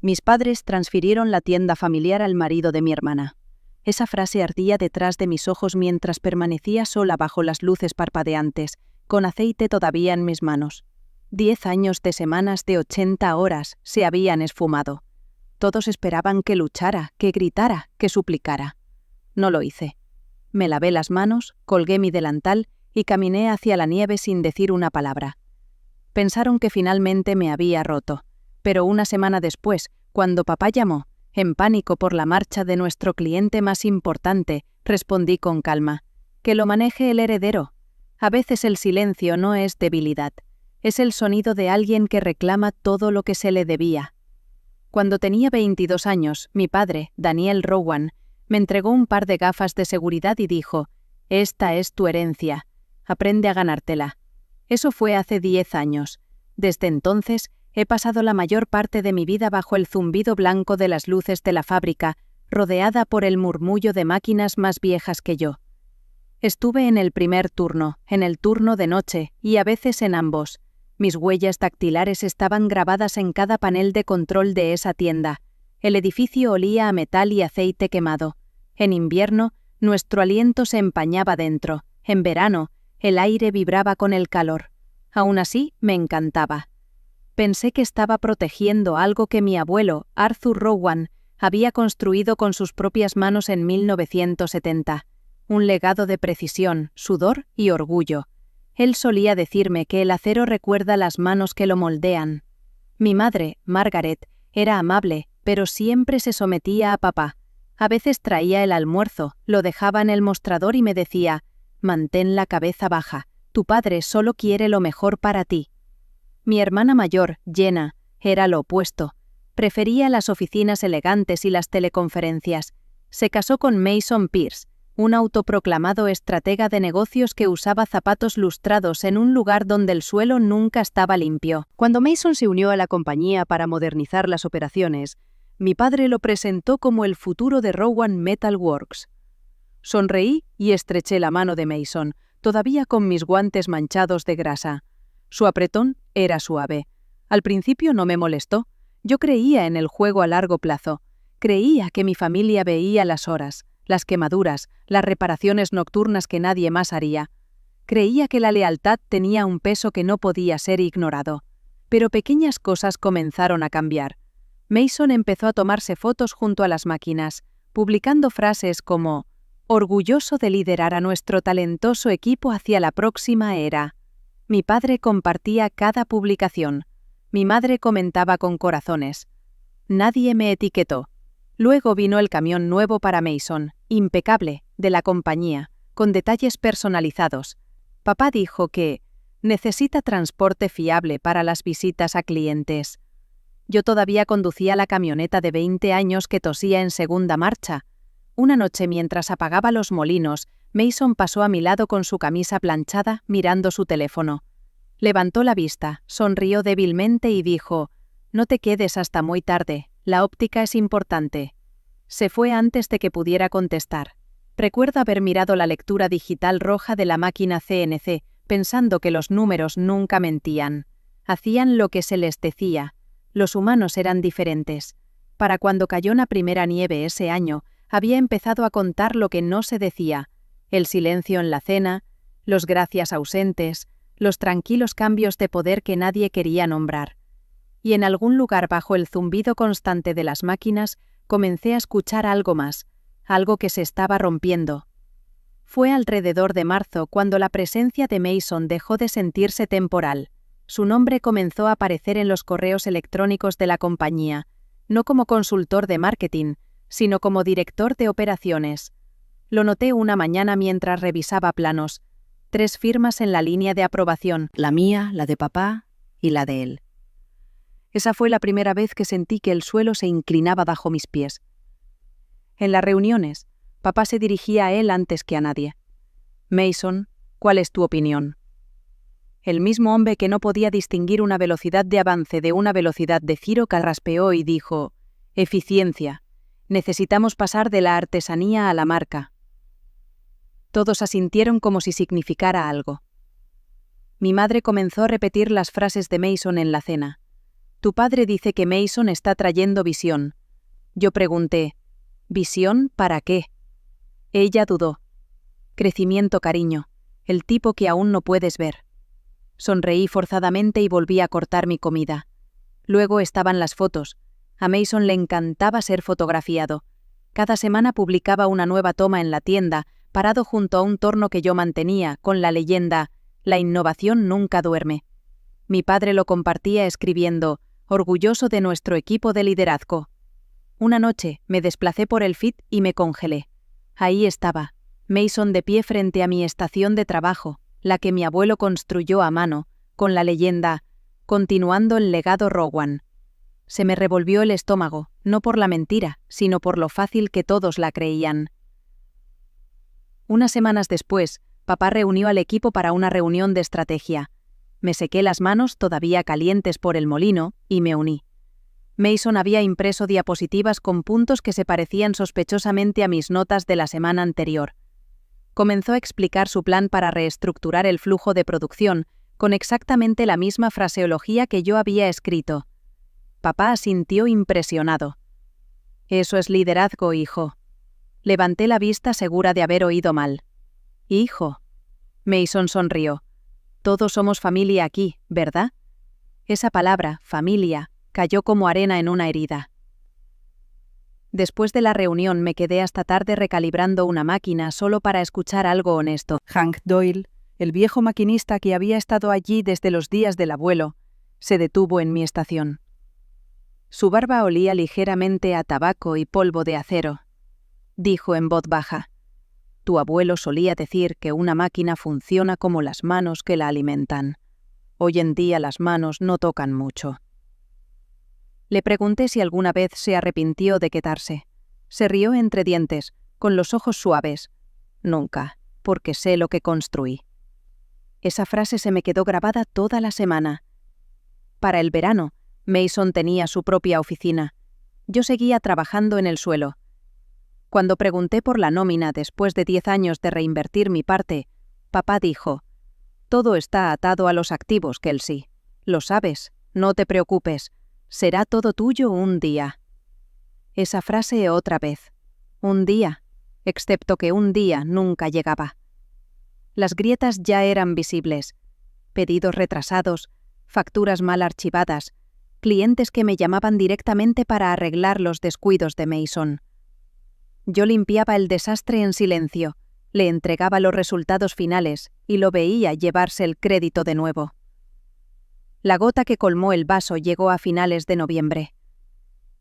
Mis padres transfirieron la tienda familiar al marido de mi hermana. Esa frase ardía detrás de mis ojos mientras permanecía sola bajo las luces parpadeantes, con aceite todavía en mis manos. 10 años de semanas de 80 horas se habían esfumado. Todos esperaban que luchara, que gritara, que suplicara. No lo hice. Me lavé las manos, colgué mi delantal y caminé hacia la nieve sin decir una palabra. Pensaron que finalmente me había roto, pero una semana después, cuando papá llamó, en pánico por la marcha de nuestro cliente más importante, respondí con calma: que lo maneje el heredero. A veces el silencio no es debilidad, es el sonido de alguien que reclama todo lo que se le debía. Cuando tenía 22 años, mi padre, Daniel Rowan, me entregó un par de gafas de seguridad y dijo: «Esta es tu herencia, aprende a ganártela». Eso fue hace 10 años. Desde entonces, he pasado la mayor parte de mi vida bajo el zumbido blanco de las luces de la fábrica, rodeada por el murmullo de máquinas más viejas que yo. Estuve en el primer turno, en el turno de noche y a veces en ambos. Mis huellas dactilares estaban grabadas en cada panel de control de esa tienda. El edificio olía a metal y aceite quemado. En invierno, nuestro aliento se empañaba dentro. En verano, el aire vibraba con el calor. Aún así, me encantaba. Pensé que estaba protegiendo algo que mi abuelo, Arthur Rowan, había construido con sus propias manos en 1970. Un legado de precisión, sudor y orgullo. Él solía decirme que el acero recuerda las manos que lo moldean. Mi madre, Margaret, era amable, pero siempre se sometía a papá. A veces traía el almuerzo, lo dejaba en el mostrador y me decía: «Mantén la cabeza baja, tu padre solo quiere lo mejor para ti». Mi hermana mayor, Jenna, era lo opuesto. Prefería las oficinas elegantes y las teleconferencias. Se casó con Mason Pierce, un autoproclamado estratega de negocios que usaba zapatos lustrados en un lugar donde el suelo nunca estaba limpio. Cuando Mason se unió a la compañía para modernizar las operaciones, mi padre lo presentó como el futuro de Rowan Metal Works. Sonreí y estreché la mano de Mason, todavía con mis guantes manchados de grasa. Su apretón era suave. Al principio no me molestó. Yo creía en el juego a largo plazo. Creía que mi familia veía las horas, las quemaduras, las reparaciones nocturnas que nadie más haría. Creía que la lealtad tenía un peso que no podía ser ignorado. Pero pequeñas cosas comenzaron a cambiar. Mason empezó a tomarse fotos junto a las máquinas, publicando frases como: «Orgulloso de liderar a nuestro talentoso equipo hacia la próxima era». Mi padre compartía cada publicación. Mi madre comentaba con corazones. Nadie me etiquetó. Luego vino el camión nuevo para Mason, impecable, de la compañía, con detalles personalizados. Papá dijo que necesita transporte fiable para las visitas a clientes. Yo todavía conducía la camioneta de 20 años que tosía en segunda marcha. Una noche, mientras apagaba los molinos, Mason pasó a mi lado con su camisa planchada, mirando su teléfono. Levantó la vista, sonrió débilmente y dijo: «No te quedes hasta muy tarde, la óptica es importante». Se fue antes de que pudiera contestar. Recuerdo haber mirado la lectura digital roja de la máquina CNC, pensando que los números nunca mentían. Hacían lo que se les decía. Los humanos eran diferentes. Para cuando cayó la primera nieve ese año, había empezado a contar lo que no se decía: el silencio en la cena, los gracias ausentes, los tranquilos cambios de poder que nadie quería nombrar. Y en algún lugar bajo el zumbido constante de las máquinas, comencé a escuchar algo más, algo que se estaba rompiendo. Fue alrededor de marzo cuando la presencia de Mason dejó de sentirse temporal. Su nombre comenzó a aparecer en los correos electrónicos de la compañía, no como consultor de marketing, sino como director de operaciones. Lo noté una mañana mientras revisaba planos. 3 firmas en la línea de aprobación, la mía, la de papá y la de él. Esa fue la primera vez que sentí que el suelo se inclinaba bajo mis pies. En las reuniones, papá se dirigía a él antes que a nadie. «Mason, ¿cuál es tu opinión?» El mismo hombre que no podía distinguir una velocidad de avance de una velocidad de giro carraspeó y dijo: «Eficiencia. Necesitamos pasar de la artesanía a la marca». Todos asintieron como si significara algo. Mi madre comenzó a repetir las frases de Mason en la cena. Tu padre dice que Mason está trayendo visión. Yo pregunté, ¿visión para qué? Ella dudó. Crecimiento, cariño, el tipo que aún no puedes ver. Sonreí forzadamente y volví a cortar mi comida. Luego estaban las fotos. A Mason le encantaba ser fotografiado. Cada semana publicaba una nueva toma en la tienda, parado junto a un torno que yo mantenía, con la leyenda, «La innovación nunca duerme». Mi padre lo compartía escribiendo, «Orgulloso de nuestro equipo de liderazgo». Una noche me desplacé por el feed y me congelé. Ahí estaba, Mason de pie frente a mi estación de trabajo, la que mi abuelo construyó a mano, con la leyenda, «Continuando el legado Rowan». Se me revolvió el estómago, no por la mentira, sino por lo fácil que todos la creían. Unas semanas después, papá reunió al equipo para una reunión de estrategia. Me sequé las manos todavía calientes por el molino y me uní. Mason había impreso diapositivas con puntos que se parecían sospechosamente a mis notas de la semana anterior. Comenzó a explicar su plan para reestructurar el flujo de producción, con exactamente la misma fraseología que yo había escrito. Papá asintió impresionado. «Eso es liderazgo, hijo». Levanté la vista segura de haber oído mal. «Hijo». Mason sonrió. «Todos somos familia aquí, ¿verdad?» Esa palabra, familia, cayó como arena en una herida. Después de la reunión me quedé hasta tarde recalibrando una máquina solo para escuchar algo honesto. Hank Doyle, el viejo maquinista que había estado allí desde los días del abuelo, se detuvo en mi estación. Su barba olía ligeramente a tabaco y polvo de acero. Dijo en voz baja, «Tu abuelo solía decir que una máquina funciona como las manos que la alimentan. Hoy en día las manos no tocan mucho». Le pregunté si alguna vez se arrepintió de quedarse. Se rió entre dientes, con los ojos suaves. «Nunca, porque sé lo que construí». Esa frase se me quedó grabada toda la semana. Para el verano, Mason tenía su propia oficina. Yo seguía trabajando en el suelo. Cuando pregunté por la nómina después de 10 años de reinvertir mi parte, papá dijo, «Todo está atado a los activos, Kelsey. Lo sabes, no te preocupes. Será todo tuyo un día». Esa frase otra vez. Un día, excepto que un día nunca llegaba. Las grietas ya eran visibles. Pedidos retrasados, facturas mal archivadas, clientes que me llamaban directamente para arreglar los descuidos de Mason. Yo limpiaba el desastre en silencio, le entregaba los resultados finales y lo veía llevarse el crédito de nuevo. La gota que colmó el vaso llegó a finales de noviembre.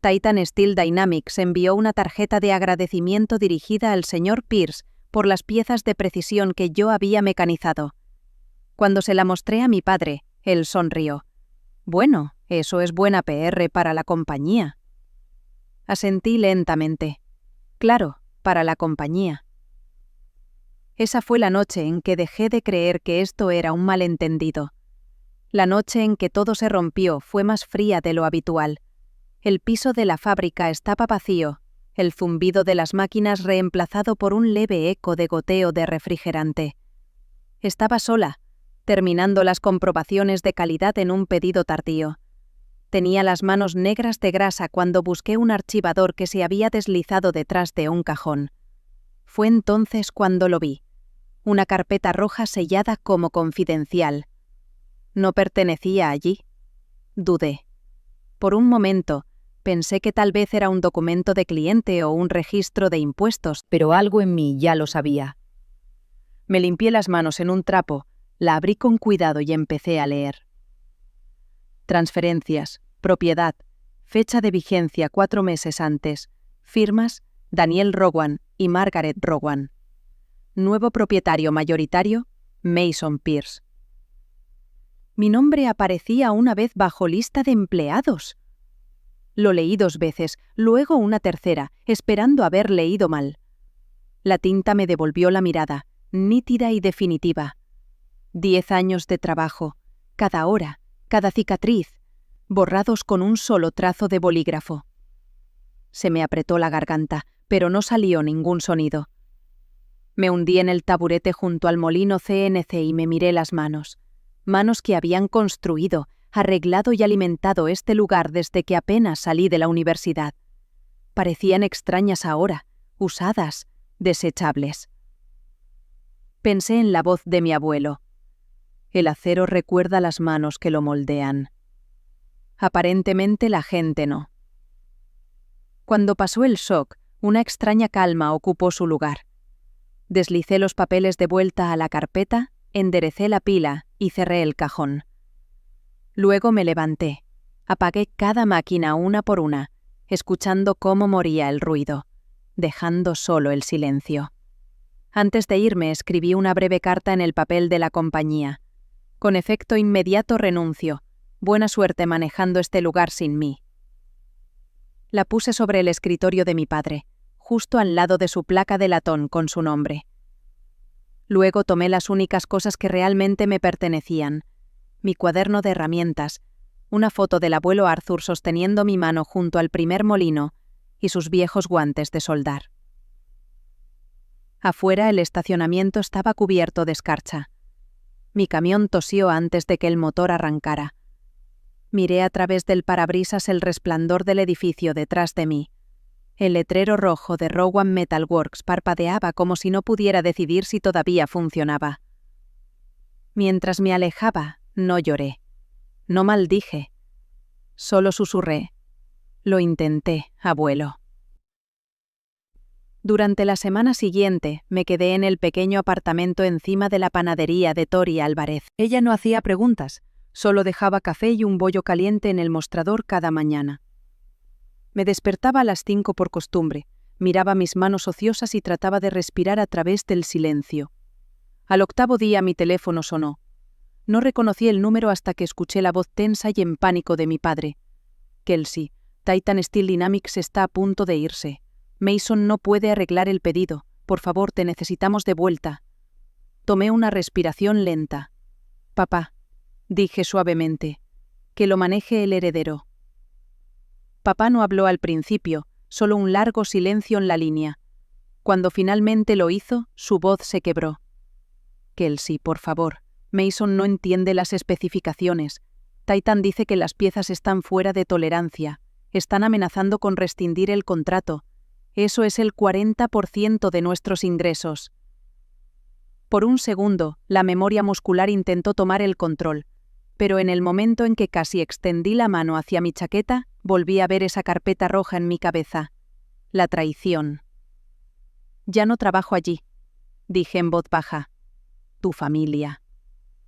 Titan Steel Dynamics envió una tarjeta de agradecimiento dirigida al señor Pierce por las piezas de precisión que yo había mecanizado. Cuando se la mostré a mi padre, él sonrió. «Bueno, eso es buena PR para la compañía». Asentí lentamente. Claro, para la compañía. Esa fue la noche en que dejé de creer que esto era un malentendido. La noche en que todo se rompió fue más fría de lo habitual. El piso de la fábrica estaba vacío, el zumbido de las máquinas reemplazado por un leve eco de goteo de refrigerante. Estaba sola, terminando las comprobaciones de calidad en un pedido tardío. Tenía las manos negras de grasa cuando busqué un archivador que se había deslizado detrás de un cajón. Fue entonces cuando lo vi. Una carpeta roja sellada como confidencial. ¿No pertenecía allí? Dudé. Por un momento, pensé que tal vez era un documento de cliente o un registro de impuestos, pero algo en mí ya lo sabía. Me limpié las manos en un trapo, la abrí con cuidado y empecé a leer. Transferencias, propiedad, fecha de vigencia 4 meses antes, firmas Daniel Rowan y Margaret Rowan. Nuevo propietario mayoritario, Mason Pierce. Mi nombre aparecía una vez bajo lista de empleados. Lo leí 2 veces, luego una tercera, esperando haber leído mal. La tinta me devolvió la mirada, nítida y definitiva. 10 años de trabajo, cada hora, cada cicatriz, borrados con un solo trazo de bolígrafo. Se me apretó la garganta, pero no salió ningún sonido. Me hundí en el taburete junto al molino CNC y me miré las manos. Manos que habían construido, arreglado y alimentado este lugar desde que apenas salí de la universidad. Parecían extrañas ahora, usadas, desechables. Pensé en la voz de mi abuelo. El acero recuerda las manos que lo moldean. Aparentemente la gente no. Cuando pasó el shock, una extraña calma ocupó su lugar. Deslicé los papeles de vuelta a la carpeta, enderecé la pila y cerré el cajón. Luego me levanté. Apagué cada máquina una por una, escuchando cómo moría el ruido, dejando solo el silencio. Antes de irme escribí una breve carta en el papel de la compañía. Con efecto inmediato renuncio. Buena suerte manejando este lugar sin mí. La puse sobre el escritorio de mi padre, justo al lado de su placa de latón con su nombre. Luego tomé las únicas cosas que realmente me pertenecían: mi cuaderno de herramientas, una foto del abuelo Arthur sosteniendo mi mano junto al primer molino y sus viejos guantes de soldar. Afuera el estacionamiento estaba cubierto de escarcha. Mi camión tosió antes de que el motor arrancara. Miré a través del parabrisas el resplandor del edificio detrás de mí. El letrero rojo de Rowan Metal Works parpadeaba como si no pudiera decidir si todavía funcionaba. Mientras me alejaba, no lloré. No maldije. Solo susurré: lo intenté, abuelo. Durante la semana siguiente, me quedé en el pequeño apartamento encima de la panadería de Tori Álvarez. Ella no hacía preguntas, solo dejaba café y un bollo caliente en el mostrador cada mañana. Me despertaba a las 5 por costumbre, miraba mis manos ociosas y trataba de respirar a través del silencio. Al 8º día mi teléfono sonó. No reconocí el número hasta que escuché la voz tensa y en pánico de mi padre. Kelsey, Titan Steel Dynamics está a punto de irse. Mason no puede arreglar el pedido. Por favor, te necesitamos de vuelta. Tomé una respiración lenta. Papá, dije suavemente, que lo maneje el heredero. Papá no habló al principio, solo un largo silencio en la línea. Cuando finalmente lo hizo, su voz se quebró. Kelsey, por favor, Mason no entiende las especificaciones. Titan dice que las piezas están fuera de tolerancia. Están amenazando con rescindir el contrato. Eso es el 40% de nuestros ingresos. Por un segundo, la memoria muscular intentó tomar el control, pero en el momento en que casi extendí la mano hacia mi chaqueta, volví a ver esa carpeta roja en mi cabeza. La traición. Ya no trabajo allí, dije en voz baja. Tu familia.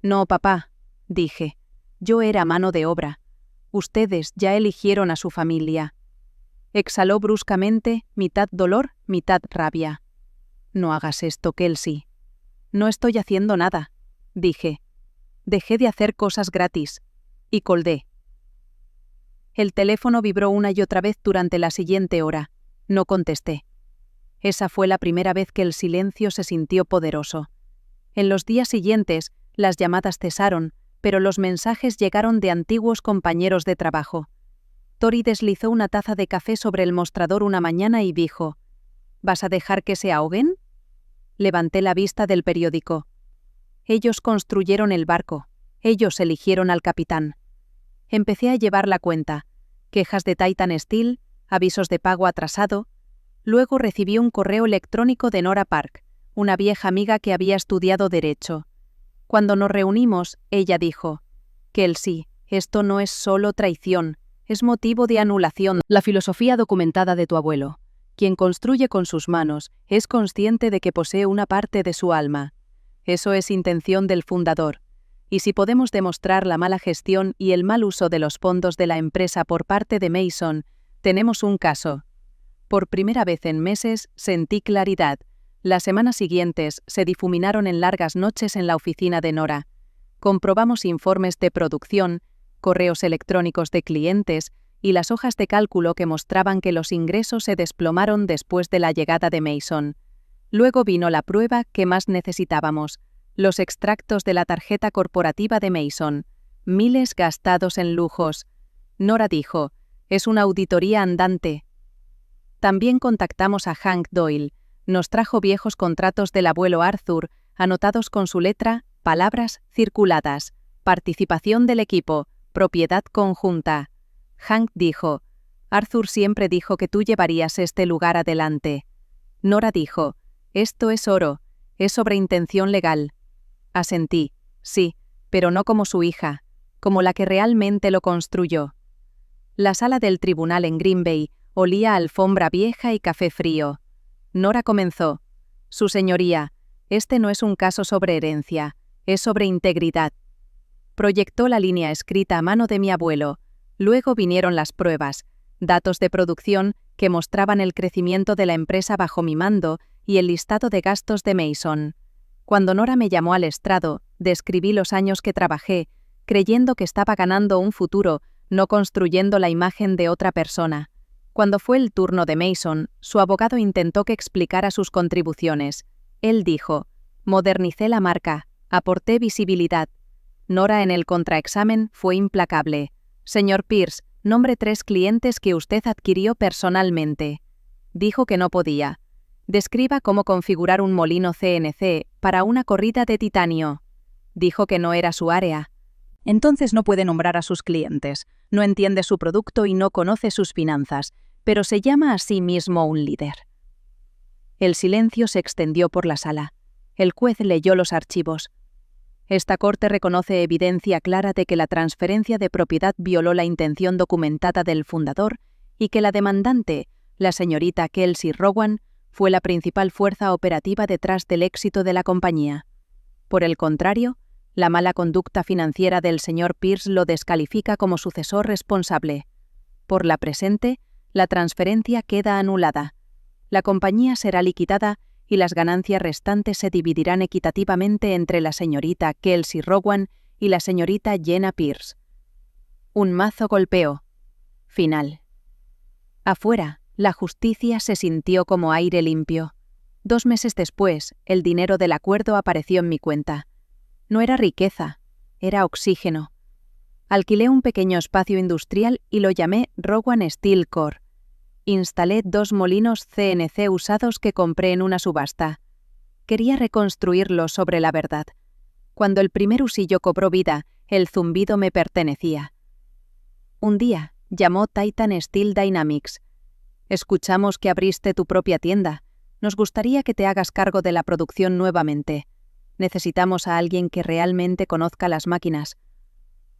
No, papá, dije. Yo era mano de obra. Ustedes ya eligieron a su familia. Exhaló bruscamente, mitad dolor, mitad rabia. No hagas esto, Kelsey. No estoy haciendo nada, dije. Dejé de hacer cosas gratis. Y colgué. El teléfono vibró una y otra vez durante la siguiente hora. No contesté. Esa fue la primera vez que el silencio se sintió poderoso. En los días siguientes, las llamadas cesaron, pero los mensajes llegaron de antiguos compañeros de trabajo. Tori deslizó una taza de café sobre el mostrador una mañana y dijo: ¿Vas a dejar que se ahoguen? Levanté la vista del periódico. Ellos construyeron el barco. Ellos eligieron al capitán. Empecé a llevar la cuenta. Quejas de Titan Steel, avisos de pago atrasado. Luego recibí un correo electrónico de Nora Park, una vieja amiga que había estudiado Derecho. Cuando nos reunimos, ella dijo: Kelsey, esto no es solo traición, es motivo de anulación. La filosofía documentada de tu abuelo. Quien construye con sus manos es consciente de que posee una parte de su alma. Eso es intención del fundador. Y si podemos demostrar la mala gestión y el mal uso de los fondos de la empresa por parte de Mason, tenemos un caso. Por primera vez en meses sentí claridad. Las semanas siguientes se difuminaron en largas noches en la oficina de Nora. Comprobamos informes de producción, correos electrónicos de clientes y las hojas de cálculo que mostraban que los ingresos se desplomaron después de la llegada de Mason. Luego vino la prueba que más necesitábamos, los extractos de la tarjeta corporativa de Mason, miles gastados en lujos. Nora dijo: es una auditoría andante. También contactamos a Hank Doyle. Nos trajo viejos contratos del abuelo Arthur, anotados con su letra, palabras circuladas, participación del equipo, Propiedad conjunta. Hank dijo, Arthur siempre dijo que tú llevarías este lugar adelante. Nora dijo, esto es oro, es sobre intención legal. Asentí, sí, pero no como su hija, como la que realmente lo construyó. La sala del tribunal en Green Bay olía a alfombra vieja y café frío. Nora comenzó, Su señoría, este no es un caso sobre herencia, es sobre integridad. Proyectó la línea escrita a mano de mi abuelo, luego vinieron las pruebas, datos de producción que mostraban el crecimiento de la empresa bajo mi mando y el listado de gastos de Mason. Cuando Nora me llamó al estrado, describí los años que trabajé, creyendo que estaba ganando un futuro, no construyendo la imagen de otra persona. Cuando fue el turno de Mason, su abogado intentó que explicara sus contribuciones. Él dijo, modernicé la marca, aporté visibilidad. Nora en el contraexamen fue implacable. Señor Pierce, nombre 3 clientes que usted adquirió personalmente. Dijo que no podía. Describa cómo configurar un molino CNC para una corrida de titanio. Dijo que no era su área. Entonces no puede nombrar a sus clientes, no entiende su producto y no conoce sus finanzas, pero se llama a sí mismo un líder. El silencio se extendió por la sala. El juez leyó los archivos. Esta corte reconoce evidencia clara de que la transferencia de propiedad violó la intención documentada del fundador y que la demandante, la señorita Kelsey Rowan, fue la principal fuerza operativa detrás del éxito de la compañía. Por el contrario, la mala conducta financiera del señor Pierce lo descalifica como sucesor responsable. Por la presente, la transferencia queda anulada. La compañía será liquidada y las ganancias restantes se dividirán equitativamente entre la señorita Kelsey Rowan y la señorita Jenna Pierce. Un mazo golpeó. Final. Afuera, la justicia se sintió como aire limpio. 2 meses después, el dinero del acuerdo apareció en mi cuenta. No era riqueza, era oxígeno. Alquilé un pequeño espacio industrial y lo llamé Rowan Steel Core. Instalé 2 molinos CNC usados que compré en una subasta. Quería reconstruirlos sobre la verdad. Cuando el primer husillo cobró vida, el zumbido me pertenecía. Un día, llamó Titan Steel Dynamics. Escuchamos que abriste tu propia tienda. Nos gustaría que te hagas cargo de la producción nuevamente. Necesitamos a alguien que realmente conozca las máquinas.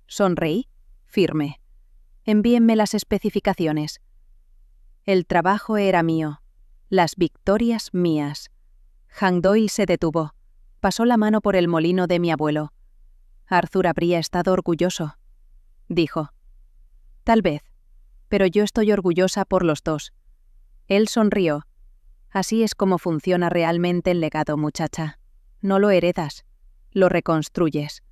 Sonreí, firme. Envíenme las especificaciones. El trabajo era mío, las victorias mías. Hank Doyle se detuvo. Pasó la mano por el molino de mi abuelo. Arthur habría estado orgulloso, dijo. Tal vez, pero yo estoy orgullosa por los dos. Él sonrió. Así es como funciona realmente el legado, muchacha. No lo heredas, lo reconstruyes.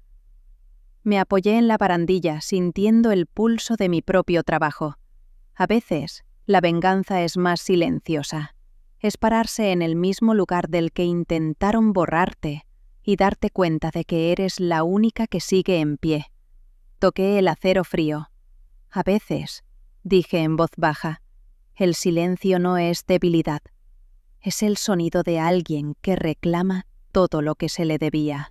Me apoyé en la barandilla, sintiendo el pulso de mi propio trabajo. A veces, la venganza es más silenciosa. Es pararse en el mismo lugar del que intentaron borrarte y darte cuenta de que eres la única que sigue en pie. Toqué el acero frío. A veces, dije en voz baja, el silencio no es debilidad. Es el sonido de alguien que reclama todo lo que se le debía.